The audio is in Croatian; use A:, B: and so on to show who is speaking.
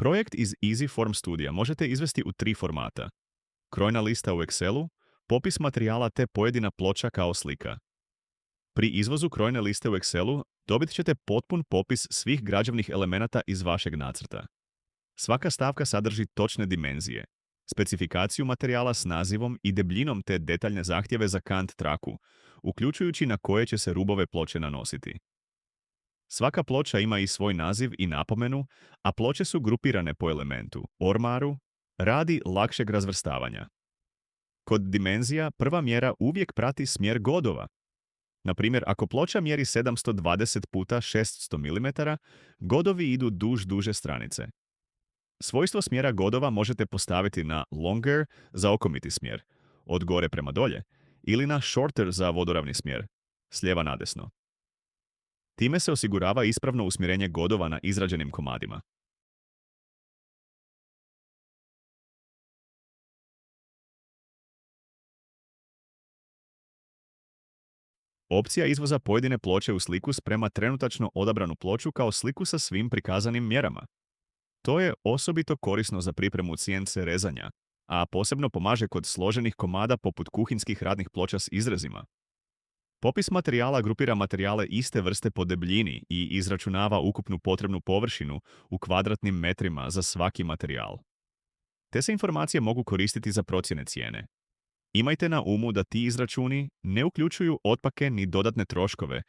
A: Projekt iz EasyForm studija možete izvesti u 3 formata. Krojna lista u Excelu, popis materijala te pojedina ploča kao slika. Pri izvozu krojne liste u Excelu dobit ćete potpun popis svih građevnih elemenata iz vašeg nacrta. Svaka stavka sadrži točne dimenzije, specifikaciju materijala s nazivom i debljinom te detaljne zahtjeve za kant traku, uključujući na koje će se rubove ploče nanositi. Svaka ploča ima i svoj naziv i napomenu, a ploče su grupirane po elementu, ormaru, radi lakšeg razvrstavanja. Kod dimenzija prva mjera uvijek prati smjer godova. Na primjer, ako ploča mjeri 720 puta 600 mm, godovi idu duž duže stranice. Svojstvo smjera godova možete postaviti na longer za okomiti smjer, od gore prema dolje, ili na shorter za vodoravni smjer, s lijeva nadesno. Time se osigurava ispravno usmjerenje godova na izrađenim komadima. Opcija izvoza pojedine ploče u sliku sprema trenutačno odabranu ploču kao sliku sa svim prikazanim mjerama. To je osobito korisno za pripremu CNC rezanja, a posebno pomaže kod složenih komada poput kuhinskih radnih ploča s izrezima. Popis materijala grupira materijale iste vrste po debljini i izračunava ukupnu potrebnu površinu u kvadratnim metrima za svaki materijal. Te se informacije mogu koristiti za procjene cijene. Imajte na umu da ti izračuni ne uključuju otpake ni dodatne troškove